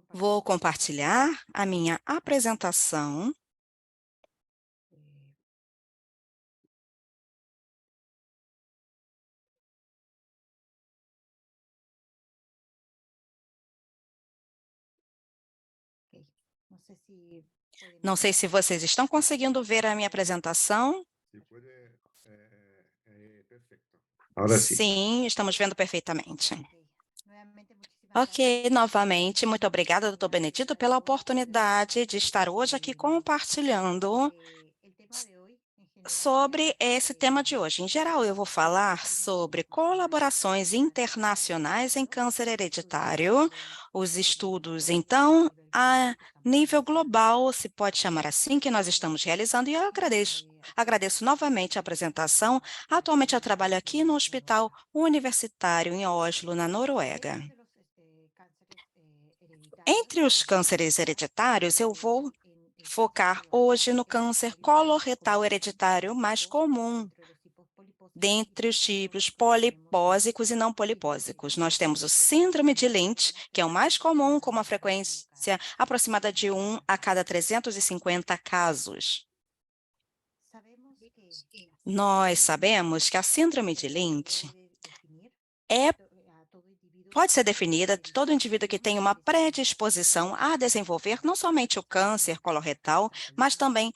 Vou compartilhar a minha apresentação. Não sei se vocês estão conseguindo ver a minha apresentação. Si puede, perfecto. Ahora sí. Sim, estamos vendo perfeitamente. Ok, novamente, muito obrigada, doutor Benedito, pela oportunidade de estar hoje aqui compartilhando sobre esse tema de hoje. Em geral, eu vou falar sobre colaborações internacionais em câncer hereditário, os estudos, então, a nível global, se pode chamar assim, que nós estamos realizando, e eu agradeço novamente a apresentação. Atualmente, eu trabalho aqui no Hospital Universitário em Oslo, na Noruega. Entre os cânceres hereditários, eu vou focar hoje no câncer coloretal hereditário mais comum, dentre os tipos polipósicos e não polipósicos. Nós temos o síndrome de Lynch, que é o mais comum, com uma frequência aproximada de 1 a cada 350 casos. Nós sabemos que a síndrome de Lynch pode ser definida de todo indivíduo que tem uma predisposição a desenvolver não somente o câncer coloretal, mas também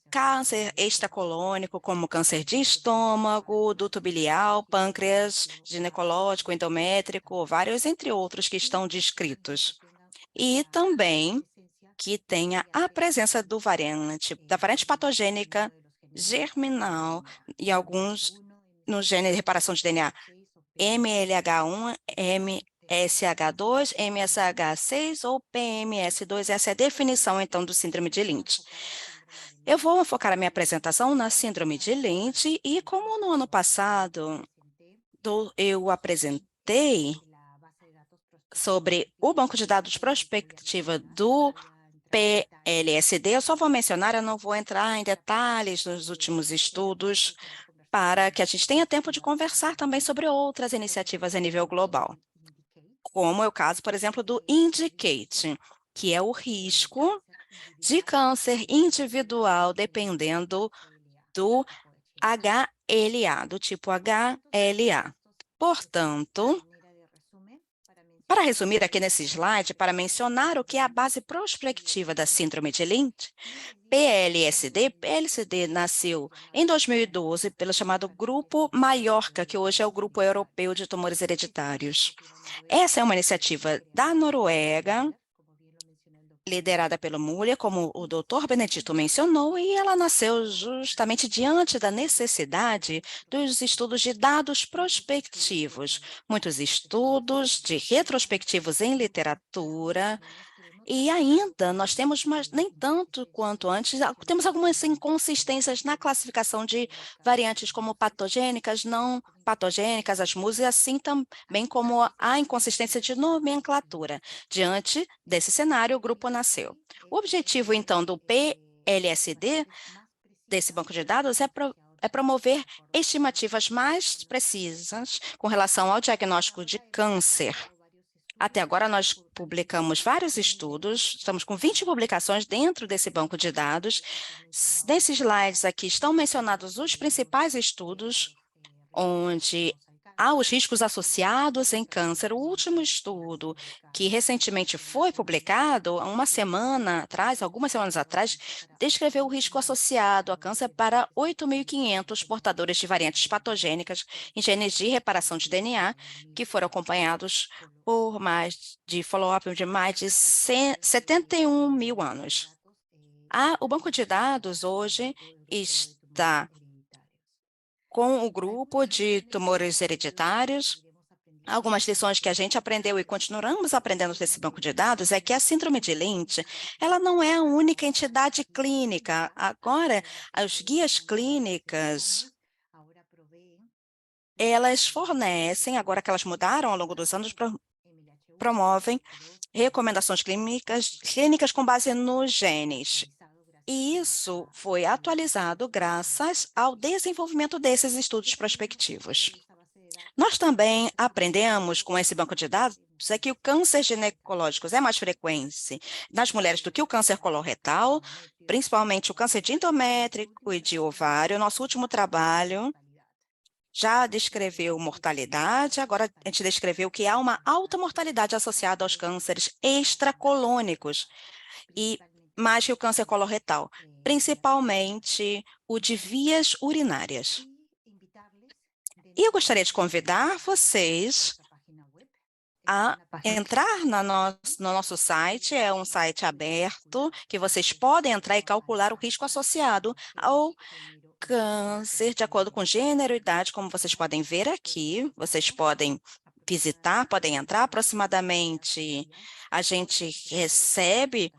câncer extracolônico, como câncer de estômago, duto biliar, pâncreas, ginecológico, endométrico, ovários, entre outros que estão descritos. E também que tenha a presença da variante patogênica germinal e alguns no gene de reparação de DNA MLH1, MSH2, MSH6 ou PMS2. Essa é a definição, então, do síndrome de Lynch. Eu vou focar a minha apresentação na síndrome de Lynch e, como no ano passado eu apresentei sobre o banco de dados prospectiva do PLSD, eu só vou mencionar, eu não vou entrar em detalhes dos últimos estudos, para que a gente tenha tempo de conversar também sobre outras iniciativas a nível global, como é o caso, por exemplo, do INDICATE, que é o risco de câncer individual dependendo do HLA, do tipo HLA. Portanto, para resumir aqui nesse slide, para mencionar o que é a base prospectiva da síndrome de Lynch, PLSD nasceu em 2012 pelo chamado Grupo Maiorca, que hoje é o Grupo Europeu de Tumores Hereditários. Essa é uma iniciativa da Noruega, liderada pelo Mulher, como o Dr. Benedito mencionou, e ela nasceu justamente diante da necessidade dos estudos de dados prospectivos, muitos estudos de retrospectivos em literatura, e ainda nós temos, mas nem tanto quanto antes, temos algumas inconsistências na classificação de variantes como patogênicas, não patogênicas, as MUS, e assim também como a inconsistência de nomenclatura. Diante desse cenário, o grupo nasceu. O objetivo, então, do PLSD, desse banco de dados, é promover estimativas mais precisas com relação ao diagnóstico de câncer. Até agora, nós publicamos vários estudos, estamos com 20 publicações dentro desse banco de dados. Nesses slides aqui estão mencionados os principais estudos, onde há os riscos associados em câncer. O último estudo, que recentemente foi publicado, algumas semanas atrás, descreveu o risco associado a câncer para 8.500 portadores de variantes patogênicas em genes de reparação de DNA, que foram acompanhados por follow-up de mais de 71 mil anos. O banco de dados hoje está com o grupo de tumores hereditários. Algumas lições que a gente aprendeu e continuamos aprendendo desse banco de dados é que a síndrome de Lynch, ela não é a única entidade clínica. Agora, as guias clínicas, elas fornecem, agora que elas mudaram ao longo dos anos, promovem recomendações clínicas com base nos genes. E isso foi atualizado graças ao desenvolvimento desses estudos prospectivos. Nós também aprendemos com esse banco de dados é que o câncer ginecológico é mais frequente nas mulheres do que o câncer coloretal, principalmente o câncer de endométrico e de ovário. Nosso último trabalho já descreveu mortalidade, agora a gente descreveu que há uma alta mortalidade associada aos cânceres extracolônicos e mais que o câncer coloretal, principalmente o de vias urinárias. E eu gostaria de convidar vocês a entrar no nosso site, é um site aberto, que vocês podem entrar e calcular o risco associado ao câncer de acordo com gênero e idade, como vocês podem ver aqui. Vocês podem visitar, podem entrar aproximadamente. A gente recebe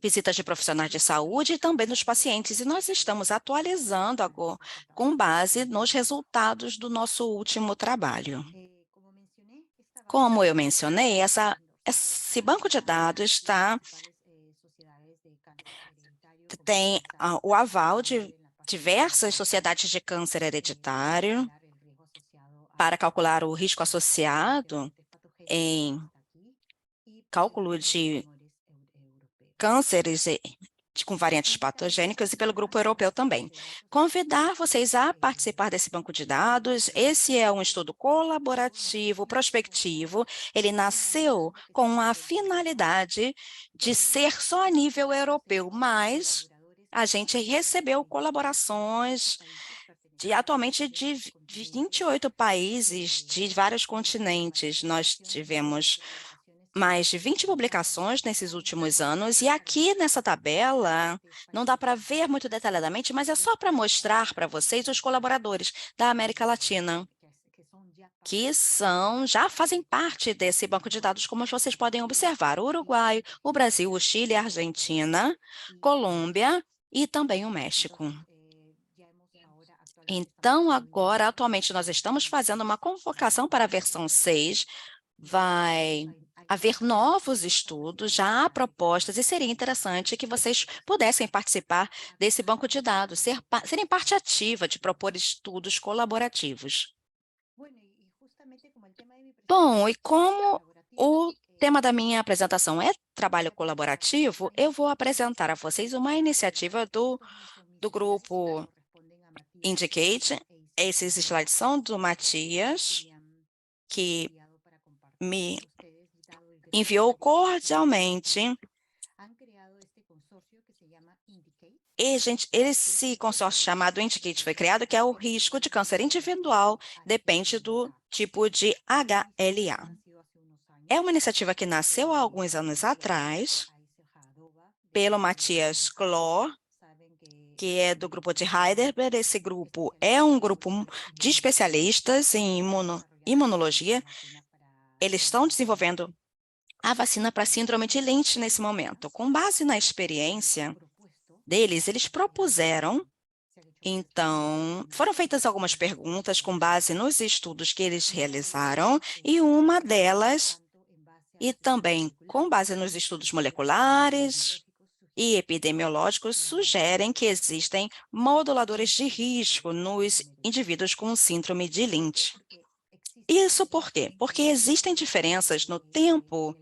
visitas de profissionais de saúde e também dos pacientes, e nós estamos atualizando agora com base nos resultados do nosso último trabalho. Como eu mencionei, esse banco de dados tem o aval de diversas sociedades de câncer hereditário para calcular o risco associado em cálculo de cânceres com variantes patogênicas e pelo grupo europeu também. Convidar vocês a participar desse banco de dados. Esse é um estudo colaborativo, prospectivo. Ele nasceu com a finalidade de ser só a nível europeu, mas a gente recebeu colaborações atualmente de 28 países de vários continentes. Nós tivemos mais de 20 publicações nesses últimos anos, e aqui nessa tabela, não dá para ver muito detalhadamente, mas é só para mostrar para vocês os colaboradores da América Latina, que já fazem parte desse banco de dados, como vocês podem observar, o Uruguai, o Brasil, o Chile, a Argentina, Colômbia e também o México. Então, agora, atualmente, nós estamos fazendo uma convocação para a versão 6, vai haver novos estudos, já há propostas, e seria interessante que vocês pudessem participar desse banco de dados, serem parte ativa de propor estudos colaborativos. Bom, e como o tema da minha apresentação é trabalho colaborativo, eu vou apresentar a vocês uma iniciativa do grupo Indicate. Esses slides são do Matias, que me enviou cordialmente. Esse consórcio chamado Indicate foi criado, que é o risco de câncer individual, depende do tipo de HLA. É uma iniciativa que nasceu há alguns anos atrás, pelo Matias Klor, que é do grupo de Heidelberg. Esse grupo é um grupo de especialistas em imunologia. Eles estão desenvolvendo a vacina para a síndrome de Lynch nesse momento. Com base na experiência deles, eles propuseram, então, foram feitas algumas perguntas com base nos estudos que eles realizaram, e uma delas, e também com base nos estudos moleculares e epidemiológicos, sugerem que existem moduladores de risco nos indivíduos com síndrome de Lynch. Isso por quê? Porque existem diferenças no tempo,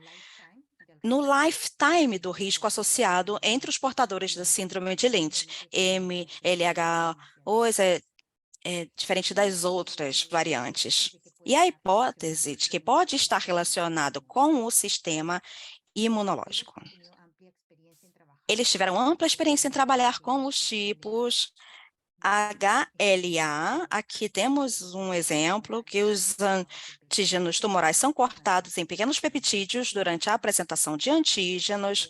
no lifetime do risco associado entre os portadores da síndrome de Lynch. MLH-hoje é diferente das outras variantes. E a hipótese de que pode estar relacionado com o sistema imunológico. Eles tiveram ampla experiência em trabalhar com os tipos HLA. Aqui temos um exemplo que os antígenos tumorais são cortados em pequenos peptídeos durante a apresentação de antígenos,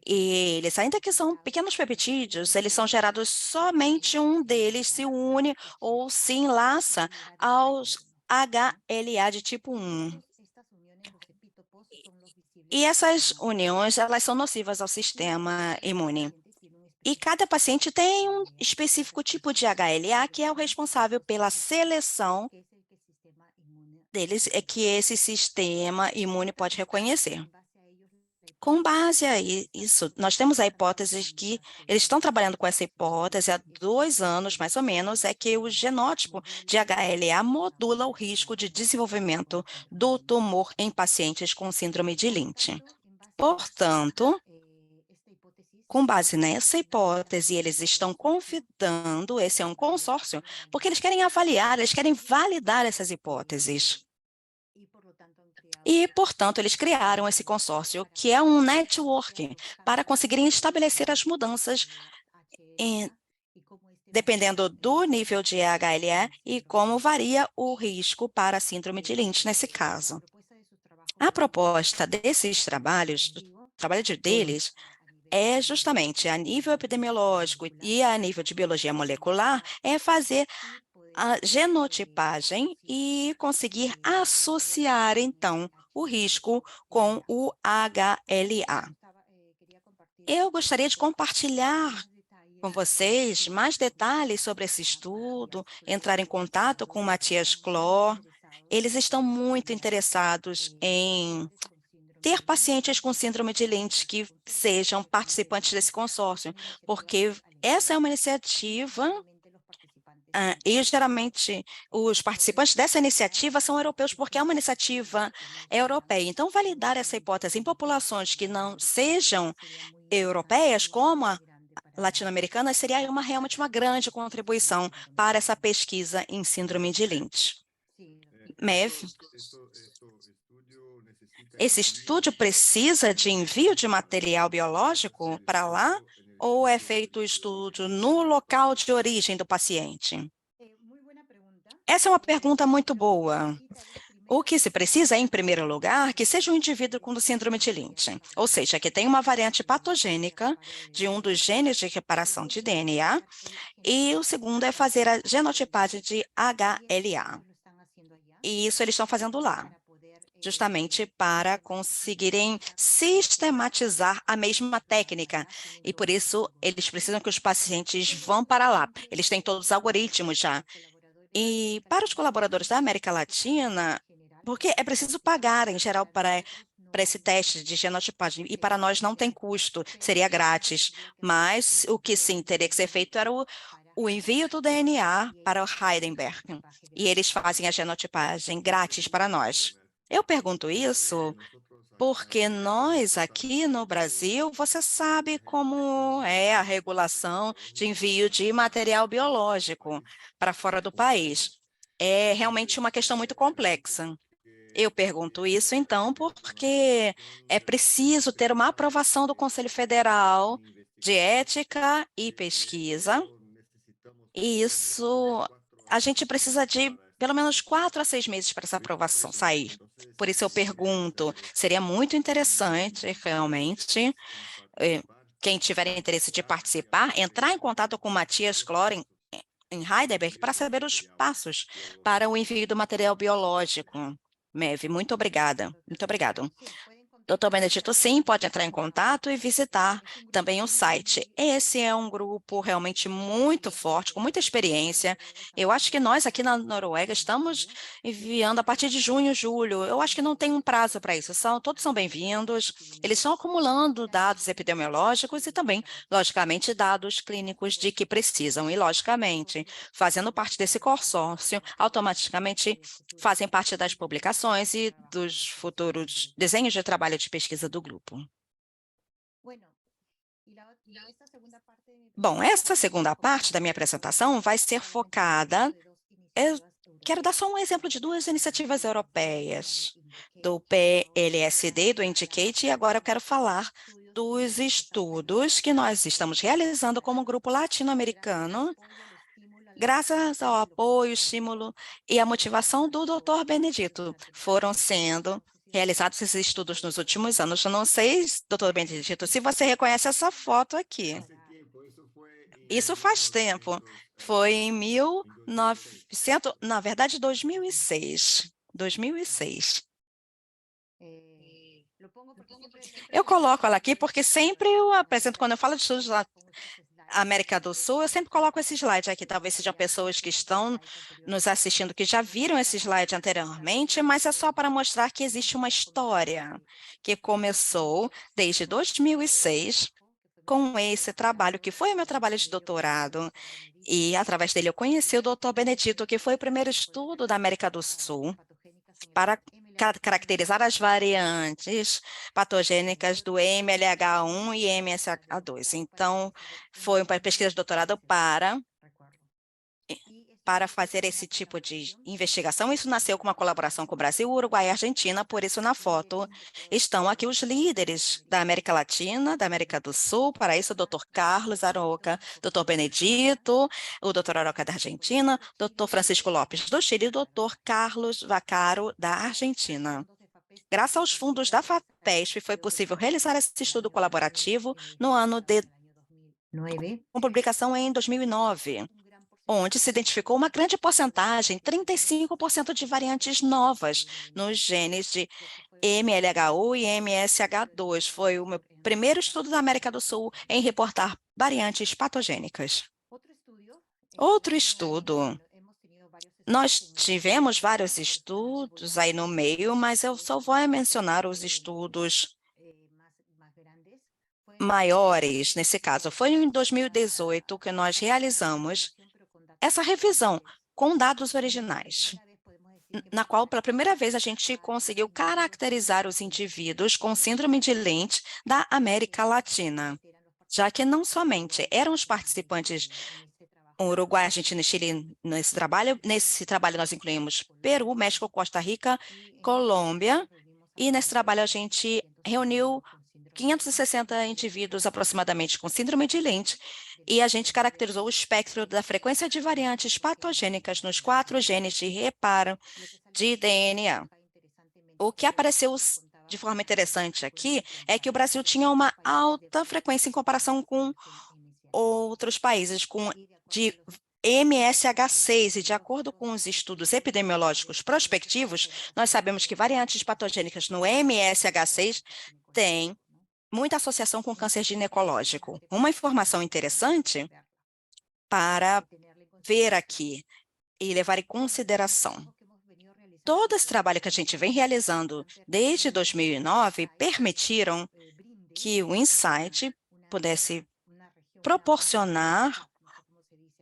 e eles, ainda que são pequenos peptídeos, eles são gerados, somente um deles se une ou se enlaça aos HLA de tipo 1. E essas uniões, elas são nocivas ao sistema imune. E cada paciente tem um específico tipo de HLA que é o responsável pela seleção deles, que esse sistema imune pode reconhecer. Com base a isso, nós temos a hipótese de que eles estão trabalhando com essa hipótese há 2 anos, mais ou menos, é que o genótipo de HLA modula o risco de desenvolvimento do tumor em pacientes com síndrome de Lynch. Portanto, com base nessa hipótese, eles estão convidando, esse é um consórcio, porque eles querem avaliar, eles querem validar essas hipóteses. E, portanto, eles criaram esse consórcio, que é um networking, para conseguirem estabelecer as mudanças dependendo do nível de HLA e como varia o risco para a síndrome de Lynch nesse caso. A proposta desses trabalhos, do trabalho deles, é justamente a nível epidemiológico e a nível de biologia molecular, é fazer a genotipagem e conseguir associar, então, o risco com o HLA. Eu gostaria de compartilhar com vocês mais detalhes sobre esse estudo, entrar em contato com o Matias Clor. Eles estão muito interessados em ter pacientes com síndrome de Lynch que sejam participantes desse consórcio, porque essa é uma iniciativa e geralmente os participantes dessa iniciativa são europeus, porque é uma iniciativa europeia. Então, validar essa hipótese em populações que não sejam europeias, como a latino-americana, seria realmente uma grande contribuição para essa pesquisa em síndrome de Lynch. Mev, esse estúdio precisa de envio de material biológico para lá ou é feito o estudo no local de origem do paciente? Essa é uma pergunta muito boa. O que se precisa é, em primeiro lugar, que seja um indivíduo com síndrome de Lynch, ou seja, que tenha uma variante patogênica de um dos genes de reparação de DNA, e o segundo é fazer a genotipagem de HLA. E isso eles estão fazendo lá, justamente para conseguirem sistematizar a mesma técnica. E por isso, eles precisam que os pacientes vão para lá. Eles têm todos os algoritmos já. E para os colaboradores da América Latina, porque é preciso pagar, em geral, para esse teste de genotipagem, e para nós não tem custo, seria grátis. Mas o que sim teria que ser feito era o envio do DNA para o Heidelberg, e eles fazem a genotipagem grátis para nós. Eu pergunto isso porque nós aqui no Brasil, você sabe como é a regulação de envio de material biológico para fora do país. É realmente uma questão muito complexa. Eu pergunto isso, então, porque é preciso ter uma aprovação do Conselho Federal de Ética e Pesquisa, e isso a gente precisa de pelo menos 4 a 6 meses para essa aprovação sair. Por isso eu pergunto, seria muito interessante, realmente, eh, quem tiver interesse de participar, entrar em contato com o Matias Kloren em Heidelberg para saber os passos para o envio do material biológico. Mev, muito obrigada. Muito obrigado. Doutor Benedito, sim, pode entrar em contato e visitar também o site. Esse é um grupo realmente muito forte, com muita experiência. Eu acho que nós aqui na Noruega estamos enviando a partir de junho, julho. Eu acho que não tem um prazo para isso. Todos são bem-vindos. Eles estão acumulando dados epidemiológicos e também, logicamente, dados clínicos de que precisam. E, logicamente, fazendo parte desse consórcio, automaticamente fazem parte das publicações e dos futuros desenhos de trabalho de pesquisa do grupo. Bom, essa segunda parte da minha apresentação vai ser focada. Eu quero dar só um exemplo de 2 iniciativas europeias, do PLSD, do Indicate, e agora eu quero falar dos estudos que nós estamos realizando como grupo latino-americano, graças ao apoio, estímulo e à motivação do Dr. Benedito. Foram sendo realizados esses estudos nos últimos anos. Eu não sei, Dr. Benedito, se você reconhece essa foto aqui. Isso faz tempo. Foi em 1900, na verdade, 2006. 2006. Eu coloco ela aqui porque sempre eu apresento, quando eu falo de estudos América do Sul, eu sempre coloco esse slide aqui, talvez sejam pessoas que estão nos assistindo que já viram esse slide anteriormente, mas é só para mostrar que existe uma história que começou desde 2006 com esse trabalho, que foi o meu trabalho de doutorado, e através dele eu conheci o Dr. Benedito, que foi o primeiro estudo da América do Sul para caracterizar as variantes patogênicas do MLH1 e MSH2. Então, foi uma pesquisa de doutorado para fazer esse tipo de investigação. Isso nasceu com uma colaboração com o Brasil, Uruguai e Argentina, por isso na foto estão aqui os líderes da América Latina, da América do Sul, para isso o Dr. Carlos Aroca, Dr. Benedito, o Dr. Aroca da Argentina, Dr. Francisco Lopes do Chile e o Dr. Carlos Vaccaro da Argentina. Graças aos fundos da FAPESP, foi possível realizar esse estudo colaborativo no ano com publicação em 2009, onde se identificou uma grande porcentagem, 35% de variantes novas nos genes de MLH1 e MSH2. Foi o meu primeiro estudo da América do Sul em reportar variantes patogênicas. Outro estudo, nós tivemos vários estudos aí no meio, mas eu só vou mencionar os estudos maiores, nesse caso. Foi em 2018 que nós realizamos essa revisão com dados originais, na qual, pela primeira vez, a gente conseguiu caracterizar os indivíduos com síndrome de Lynch da América Latina, já que não somente eram os participantes Uruguai, Argentina e Chile nesse trabalho nós incluímos Peru, México, Costa Rica, Colômbia, e nesse trabalho a gente reuniu 560 indivíduos aproximadamente com síndrome de Lynch, e a gente caracterizou o espectro da frequência de variantes patogênicas nos 4 genes de reparo de DNA. O que apareceu de forma interessante aqui é que o Brasil tinha uma alta frequência em comparação com outros países de MSH6, e de acordo com os estudos epidemiológicos prospectivos, nós sabemos que variantes patogênicas no MSH6 têm muita associação com câncer ginecológico. Uma informação interessante para ver aqui e levar em consideração. Todo esse trabalho que a gente vem realizando desde 2009 permitiram que o Insight pudesse proporcionar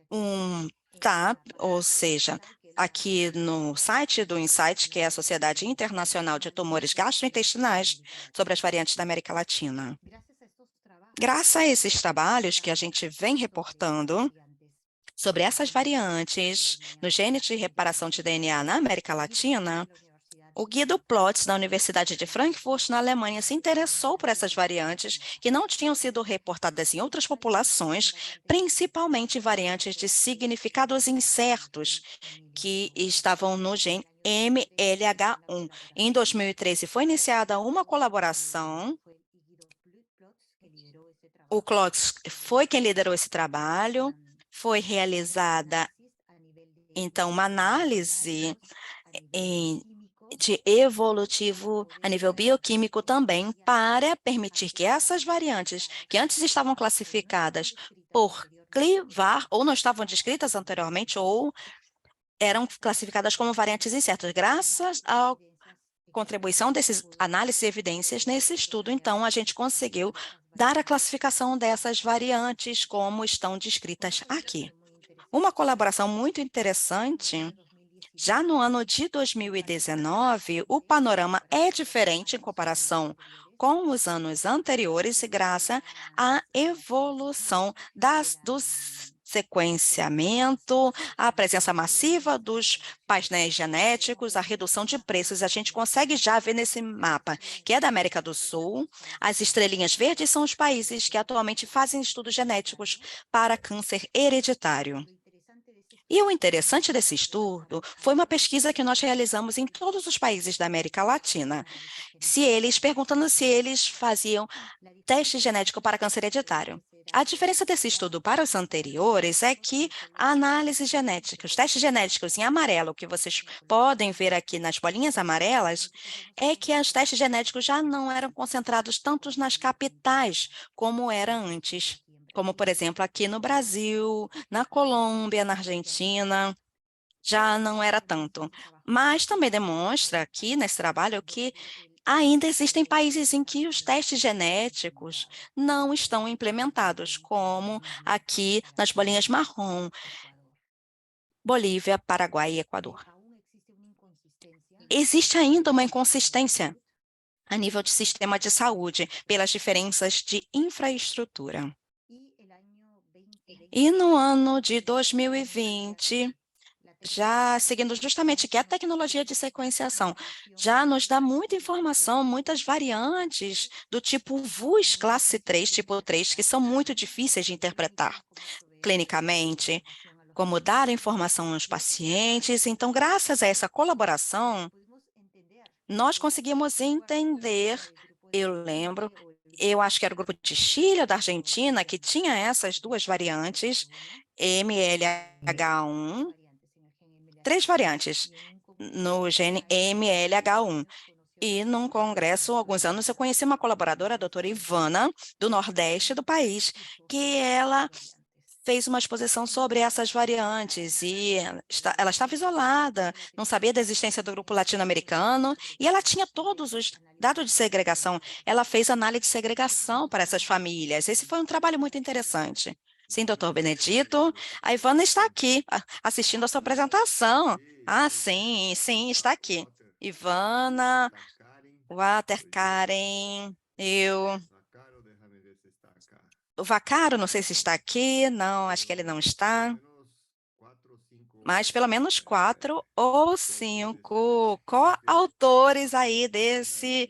um TAP, ou seja, aqui no site do Insight, que é a Sociedade Internacional de Tumores Gastrointestinais, sobre as variantes da América Latina. Graças a esses trabalhos que a gente vem reportando sobre essas variantes no gene de reparação de DNA na América Latina, o Guido Plotz, da Universidade de Frankfurt, na Alemanha, se interessou por essas variantes que não tinham sido reportadas em outras populações, principalmente variantes de significados incertos que estavam no gene MLH1. Em 2013, foi iniciada uma colaboração. O Plotz foi quem liderou esse trabalho, foi realizada, então, uma análise de evolutivo a nível bioquímico também, para permitir que essas variantes, que antes estavam classificadas por clivar, ou não estavam descritas anteriormente, ou eram classificadas como variantes incertas. Graças à contribuição desses análises e evidências nesse estudo, então, a gente conseguiu dar a classificação dessas variantes como estão descritas aqui. Uma colaboração muito interessante. Já no ano de 2019, o panorama é diferente em comparação com os anos anteriores, graças à evolução do sequenciamento, a presença massiva dos painéis genéticos, a redução de preços. A gente consegue já ver nesse mapa, que é da América do Sul, as estrelinhas verdes são os países que atualmente fazem estudos genéticos para câncer hereditário. E o interessante desse estudo foi uma pesquisa que nós realizamos em todos os países da América Latina, perguntando se eles faziam teste genético para câncer hereditário. A diferença desse estudo para os anteriores é que a análise genética, os testes genéticos em amarelo, que vocês podem ver aqui nas bolinhas amarelas, é que os testes genéticos já não eram concentrados tanto nas capitais como era antes. como, por exemplo, aqui no Brasil, na Colômbia, na Argentina, já não era tanto. Mas também demonstra aqui nesse trabalho que ainda existem países em que os testes genéticos não estão implementados, como aqui nas bolinhas marrom, Bolívia, Paraguai e Equador. Existe ainda uma inconsistência a nível de sistema de saúde pelas diferenças de infraestrutura. E no ano de 2020, já seguindo justamente que a tecnologia de sequenciação já nos dá muita informação, muitas variantes do tipo VUS classe 3, tipo 3, que são muito difíceis de interpretar clinicamente, como dar informação aos pacientes. Então, graças a essa colaboração, nós conseguimos entender, eu lembro, eu acho que era o grupo de Chile ou da Argentina, que tinha essas duas variantes, MLH1, três variantes no gene MLH1. E num congresso, há alguns anos, eu conheci uma colaboradora, a doutora Ivana, do Nordeste do país, que ela fez uma exposição sobre essas variantes e ela estava isolada, não sabia da existência do grupo latino-americano e ela tinha todos os dados de segregação. Ela fez análise de segregação para essas famílias. Esse foi um trabalho muito interessante. Sim, doutor Benedito, a Ivana está aqui assistindo a sua apresentação. Ah, sim, sim, está aqui. Ivana, Water, Karen, eu. O Vacaro, não sei se está aqui, não, acho que ele não está. Mas pelo menos 4 ou 5 coautores aí desse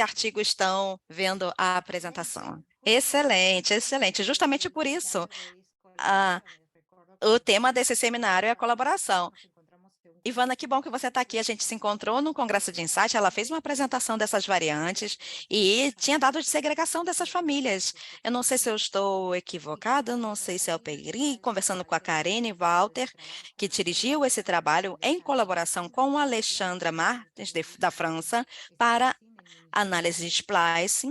artigo estão vendo a apresentação. Excelente, excelente. Justamente por isso, ah, o tema desse seminário é a colaboração. Ivana, que bom que você está aqui. A gente se encontrou no Congresso de Insight, ela fez uma apresentação dessas variantes e tinha dados de segregação dessas famílias. Eu não sei se eu estou equivocada, não sei se eu peguei, conversando com a Karine Walter, que dirigiu esse trabalho em colaboração com a Alexandra Martins, da França, para análise de splicing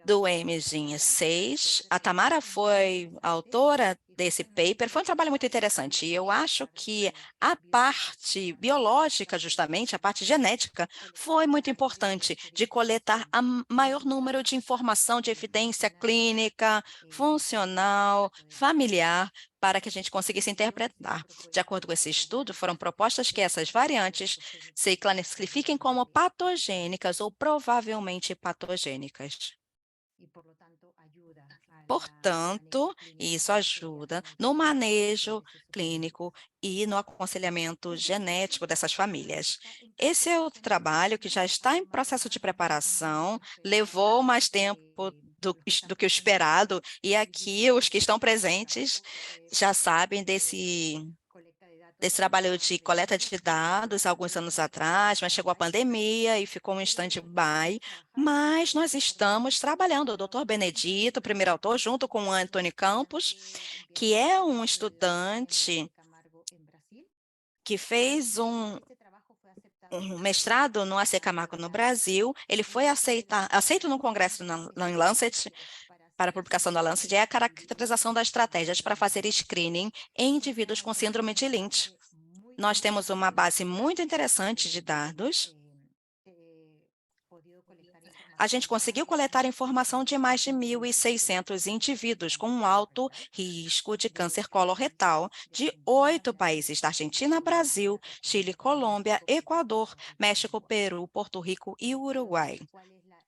do MGIN6. A Tamara foi a autora desse paper. Foi um trabalho muito interessante. E eu acho que a parte biológica, justamente, a parte genética, foi muito importante de coletar a maior número de informação de evidência clínica, funcional, familiar, para que a gente conseguisse interpretar. De acordo com esse estudo, foram propostas que essas variantes se classifiquem como patogênicas ou provavelmente patogênicas. Portanto, isso ajuda no manejo clínico e no aconselhamento genético dessas famílias. Esse é o trabalho que já está em processo de preparação, levou mais tempo do que o esperado, e aqui os que estão presentes já sabem desse trabalho de coleta de dados alguns anos atrás, mas chegou a pandemia e ficou um stand-by, mas nós estamos trabalhando. O doutor Benedito, primeiro autor, junto com o Antônio Campos, que é um estudante que fez um mestrado no AC Camargo no Brasil. Ele foi aceito no congresso na Lancet, para a publicação da Lancet, é a caracterização das estratégias para fazer screening em indivíduos com síndrome de Lynch. Nós temos uma base muito interessante de dados. A gente conseguiu coletar informação de mais de 1.600 indivíduos com um alto risco de câncer coloretal de 8 países, da Argentina, Brasil, Chile, Colômbia, Equador, México, Peru, Porto Rico e Uruguai.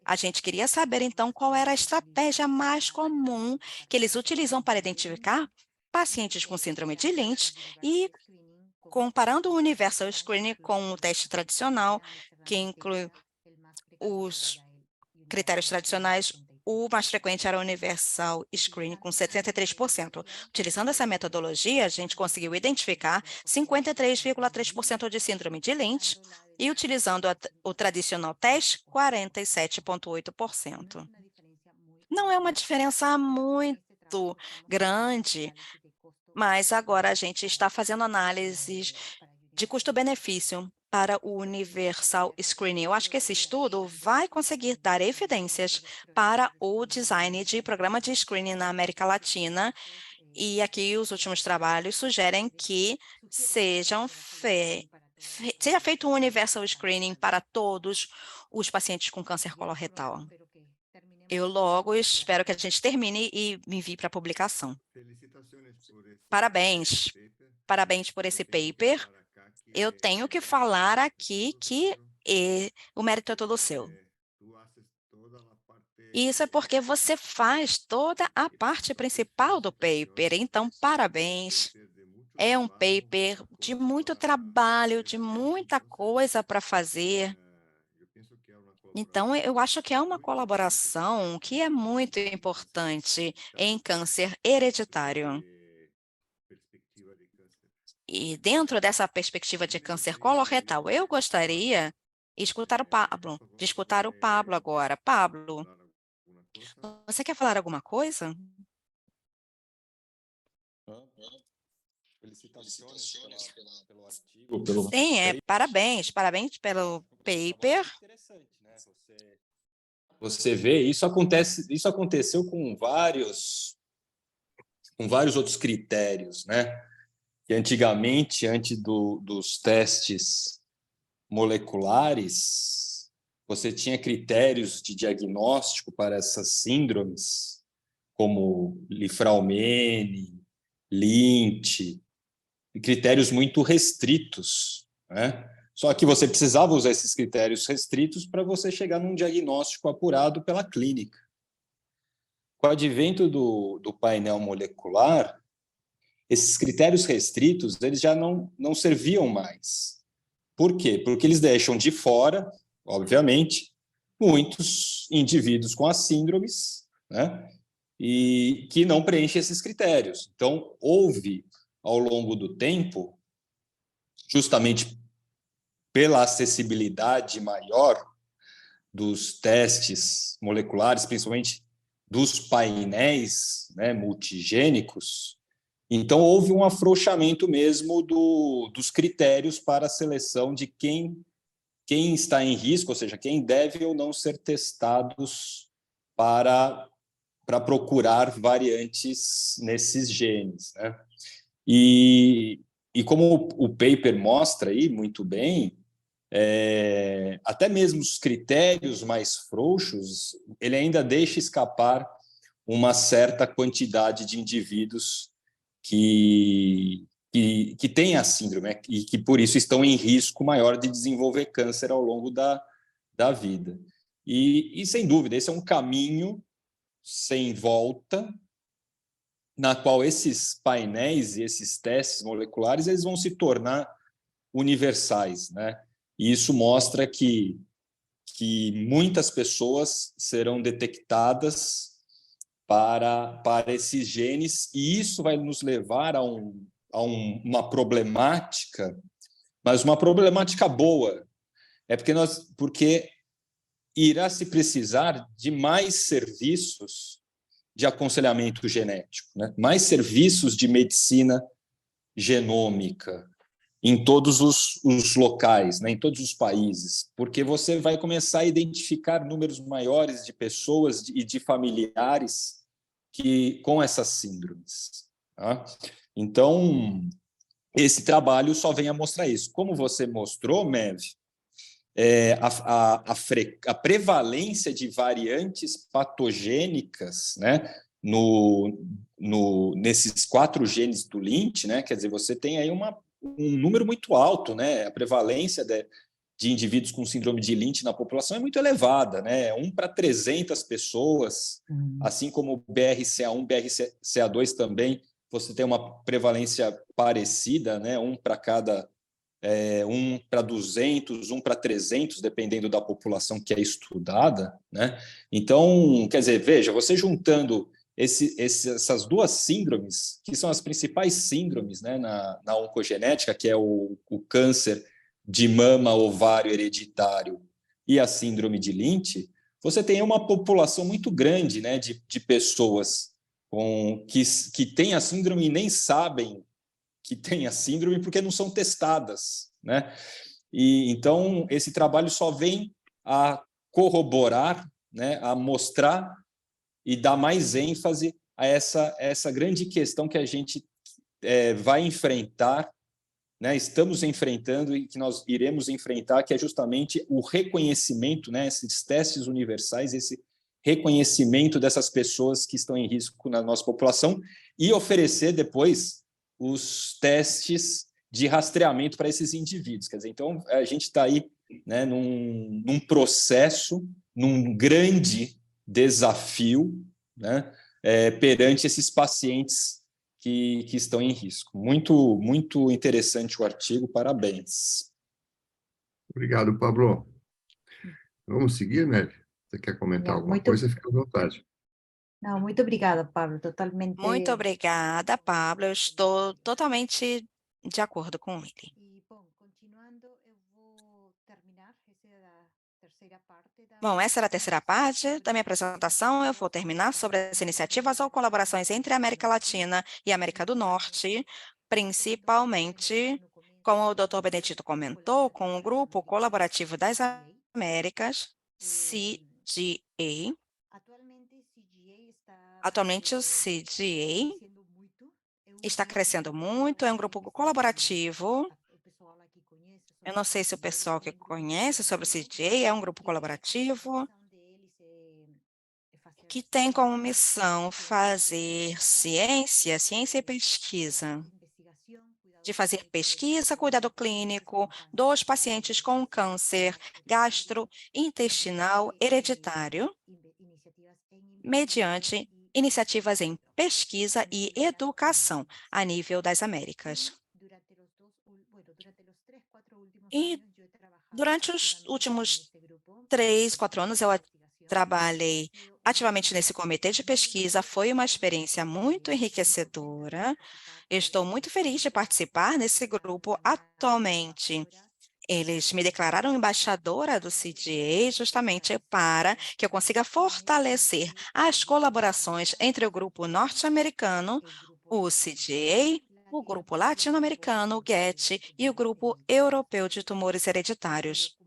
A gente queria saber, então, qual era a estratégia mais comum que eles utilizam para identificar pacientes com síndrome de Lynch e comparando o Universal Screening com o teste tradicional, que inclui os critérios tradicionais, o mais frequente era o Universal Screening, com 73%. Utilizando essa metodologia, a gente conseguiu identificar 53,3% de síndrome de Lynch e, utilizando o tradicional teste, 47,8%. Não é uma diferença muito grande, mas agora a gente está fazendo análises de custo-benefício para o Universal Screening. Eu acho que esse estudo vai conseguir dar evidências para o design de programa de screening na América Latina, e aqui os últimos trabalhos sugerem que seja feito um Universal Screening para todos os pacientes com câncer coloretal. Eu logo espero que a gente termine e me envie para a publicação. Parabéns, parabéns por esse paper. Eu tenho que falar aqui que o mérito é todo seu. Isso é porque você faz toda a parte principal do paper, então parabéns. É um paper de muito trabalho, de muita coisa para fazer. Então, eu acho que é uma colaboração que é muito importante em câncer hereditário. E dentro dessa perspectiva de câncer coloretal, eu gostaria de escutar o Pablo agora. Pablo, você quer falar alguma coisa? Felicitações pelo artigo, pelo Sim, paper. parabéns pelo paper. Interessante, né? Você vê, isso aconteceu com vários outros critérios, né? Que antigamente, antes dos testes moleculares, você tinha critérios de diagnóstico para essas síndromes, como Li-Fraumeni, Lynch, critérios muito restritos, né? Só que você precisava usar esses critérios restritos para você chegar num diagnóstico apurado pela clínica. Com o advento do painel molecular, esses critérios restritos eles já não serviam mais. Por quê? Porque eles deixam de fora, obviamente, muitos indivíduos com as síndromes, né? E que não preenchem esses critérios. Então, houve, ao longo do tempo, justamente pela acessibilidade maior dos testes moleculares, principalmente dos painéis, né, multigênicos, então houve um afrouxamento mesmo dos critérios para a seleção de quem está em risco, ou seja, quem deve ou não ser testados para procurar variantes nesses genes, né? E como o paper mostra aí muito bem, até mesmo os critérios mais frouxos, ele ainda deixa escapar uma certa quantidade de indivíduos que têm a síndrome, né? E que, por isso, estão em risco maior de desenvolver câncer ao longo da vida. E, sem dúvida, esse é um caminho sem volta, na qual esses painéis e esses testes moleculares eles vão se tornar universais, né? E isso mostra que muitas pessoas serão detectadas para esses genes, e isso vai nos levar a uma problemática, mas uma problemática boa. É porque irá se precisar de mais serviços de aconselhamento genético, né? Mais serviços de medicina genômica em todos os locais, né? Em todos os países, porque você vai começar a identificar números maiores de pessoas e de familiares com essas síndromes. Tá? Então, esse trabalho só vem a mostrar isso. Como você mostrou, Mev, a prevalência de variantes patogênicas, né, nesses 4 genes do Lynch, né, quer dizer, você tem aí um número muito alto, né, a prevalência de indivíduos com síndrome de Lynch na população é muito elevada, né, 1 para 300 pessoas, assim como o BRCA1, BRCA2 também, você tem uma prevalência parecida, né, 1 para cada 1 para 200, 1 para 300, dependendo da população que é estudada, né? Então, quer dizer, veja, você juntando essas 2 síndromes, que são as principais síndromes, né, na oncogenética, que é o câncer de mama, ovário hereditário e a síndrome de Lynch, você tem uma população muito grande, né, de pessoas que têm a síndrome e nem sabem que têm a síndrome porque não são testadas, né? E então esse trabalho só vem a corroborar, né, a mostrar e dar mais ênfase a essa grande questão que a gente vai enfrentar, né, estamos enfrentando e que nós iremos enfrentar, que é justamente o reconhecimento, né, esses testes universais, esse reconhecimento dessas pessoas que estão em risco na nossa população e oferecer depois os testes de rastreamento para esses indivíduos. Quer dizer, então, a gente está aí, né, num processo, num grande desafio, né, perante esses pacientes que estão em risco. Muito, muito interessante o artigo, parabéns. Obrigado, Pablo. Vamos seguir, Nelly? Você quer comentar alguma coisa? Fica à vontade. Não, muito obrigada, Pablo, totalmente. Muito obrigada, Pablo. Eu estou totalmente de acordo com ele. E, bom, continuando, eu vou terminar terceira parte da... Bom, essa era a terceira parte da minha apresentação. Eu vou terminar sobre as iniciativas ou colaborações entre a América Latina e a América do Norte, principalmente, como o Dr. Benedito comentou, com o Grupo Colaborativo das Américas, CGA. Atualmente, o CGA está crescendo muito, é um grupo colaborativo. Eu não sei se o pessoal que conhece sobre o CGA é um grupo colaborativo que tem como missão fazer ciência e pesquisa, de fazer pesquisa, cuidado clínico dos pacientes com câncer gastrointestinal hereditário, mediante iniciativas em pesquisa e educação a nível das Américas. E durante os últimos 3, 4 anos, eu trabalhei ativamente nesse comitê de pesquisa. Foi uma experiência muito enriquecedora. Eu estou muito feliz de participar nesse grupo atualmente. Eles me declararam embaixadora do CGA justamente para que eu consiga fortalecer as colaborações entre o grupo norte-americano, o CGA, o grupo latino-americano, o GET, e o grupo europeu de tumores hereditários.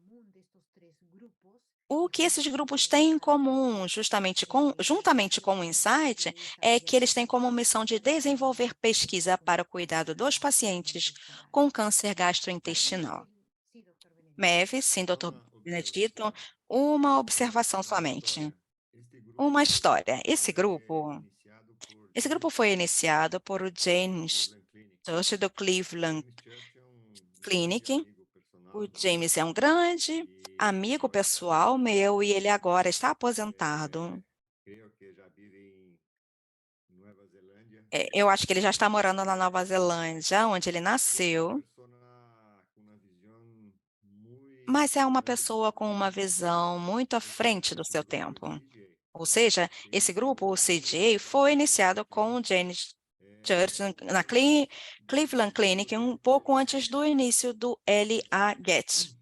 O que esses grupos têm em comum, juntamente com o Insight, é que eles têm como missão de desenvolver pesquisa para o cuidado dos pacientes com câncer gastrointestinal. MEV, sim, Dr. Benedito, uma observação somente, uma história. Esse grupo foi iniciado por o James Church do Cleveland Clinic. O James é um grande amigo pessoal meu e ele agora está aposentado. Eu acho que ele já está morando na Nova Zelândia, onde ele nasceu. Mas é uma pessoa com uma visão muito à frente do seu tempo. Ou seja, esse grupo, o CGA, foi iniciado com o James Church na Cleveland Clinic um pouco antes do início do LA-GET.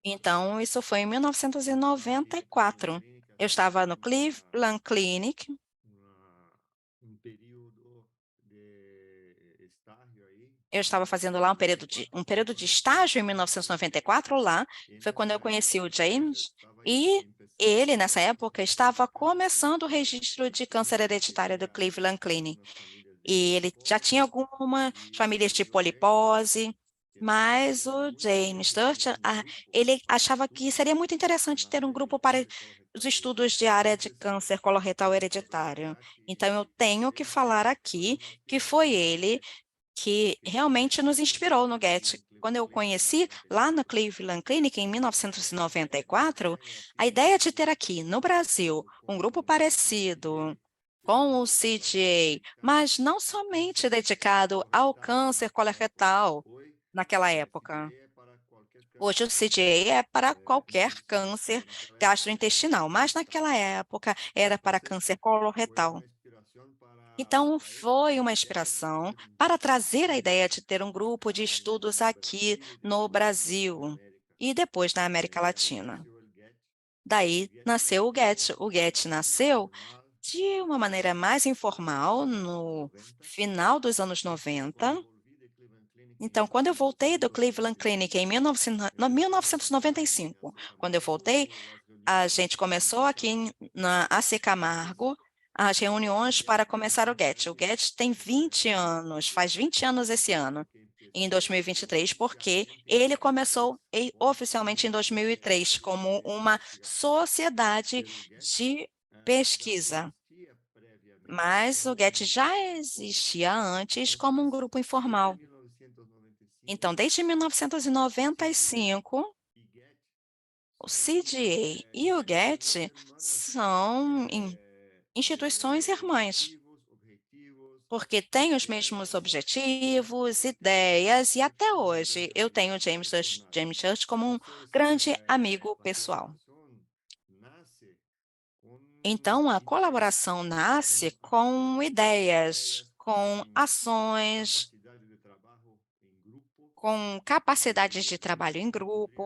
Então, isso foi em 1994. Eu estava no Cleveland Clinic. Eu estava fazendo lá um período de estágio em 1994 lá. Foi quando eu conheci o James. E ele, nessa época, estava começando o registro de câncer hereditário do Cleveland Clinic. E ele já tinha algumas famílias de polipose, mas o James Church, ele achava que seria muito interessante ter um grupo para os estudos de área de câncer coloretal hereditário. Então, eu tenho que falar aqui que foi ele que realmente nos inspirou no GET. Quando eu conheci lá no Cleveland Clinic, em 1994, a ideia de ter aqui no Brasil um grupo parecido com o CGA, mas não somente dedicado ao câncer coloretal naquela época. Hoje o CGA é para qualquer câncer gastrointestinal, mas naquela época era para câncer coloretal. Então, foi uma inspiração para trazer a ideia de ter um grupo de estudos aqui no Brasil e depois na América Latina. Daí nasceu o GET. O GET nasceu de uma maneira mais informal no final dos anos 90. Então, quando eu voltei do Cleveland Clinic em 1995, quando eu voltei, a gente começou aqui na AC Camargo as reuniões para começar o GET. O GET tem 20 anos, faz 20 anos esse ano, em 2023, porque ele começou oficialmente em 2003 como uma sociedade de pesquisa. Mas o GET já existia antes como um grupo informal. Então, desde 1995, o CDA e o GET são instituições irmãs, porque têm os mesmos objetivos, ideias, e até hoje eu tenho o James Church como um grande amigo pessoal. Então, a colaboração nasce com ideias, com ações, com capacidades de trabalho em grupo.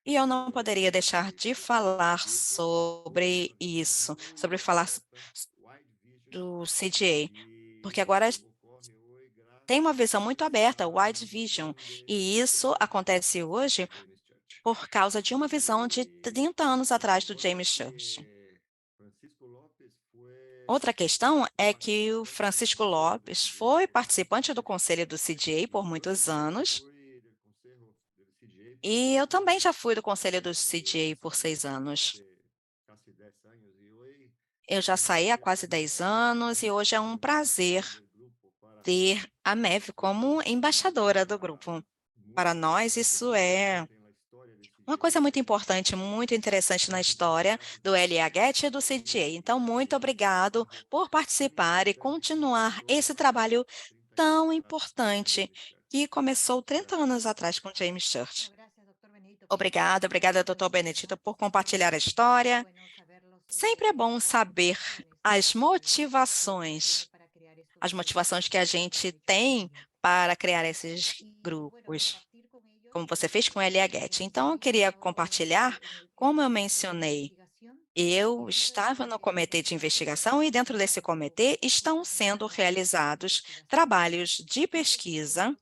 E eu não poderia deixar de falar sobre isso, sobre falar do CDA, porque agora tem uma visão muito aberta, Wide Vision, e isso acontece hoje por causa de uma visão de 30 anos atrás do James Church. Outra questão é que o Francisco Lopes foi participante do conselho do CDA por muitos anos, e eu também já fui do conselho do CDA por 6 anos. Eu já saí há quase 10 anos e hoje é um prazer ter a Maeve como embaixadora do grupo. Para nós, isso é uma coisa muito importante, muito interessante na história do LHGET e do CDA. Então, muito obrigado por participar e continuar esse trabalho tão importante que começou 30 anos atrás com James Church. Obrigada, Dr. Benedito, por compartilhar a história. Sempre é bom saber as motivações que a gente tem para criar esses grupos, como você fez com o LHGET. Então, eu queria compartilhar, como eu mencionei, eu estava no comitê de investigação e dentro desse comitê estão sendo realizados trabalhos de pesquisa.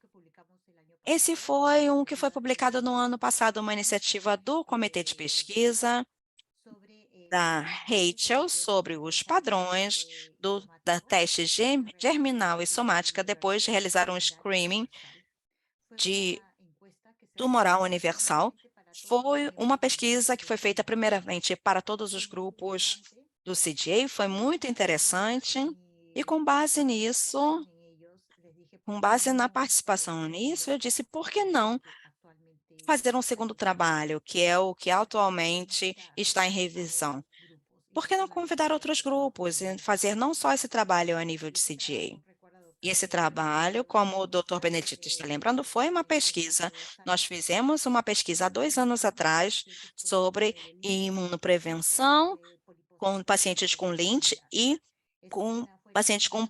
Esse foi um que foi publicado no ano passado, uma iniciativa do comitê de pesquisa da Rachel sobre os padrões da teste germinal e somática depois de realizar um screening de tumoral universal. Foi uma pesquisa que foi feita primeiramente para todos os grupos do CDA, foi muito interessante, e com base nisso, com base na participação nisso, eu disse, por que não fazer um segundo trabalho, que é o que atualmente está em revisão? Por que não convidar outros grupos e fazer não só esse trabalho a nível de CDA? E esse trabalho, como o Dr. Benedito está lembrando, foi uma pesquisa. Nós fizemos uma pesquisa há 2 anos atrás sobre imunoprevenção com pacientes com Lynch e com pacientes com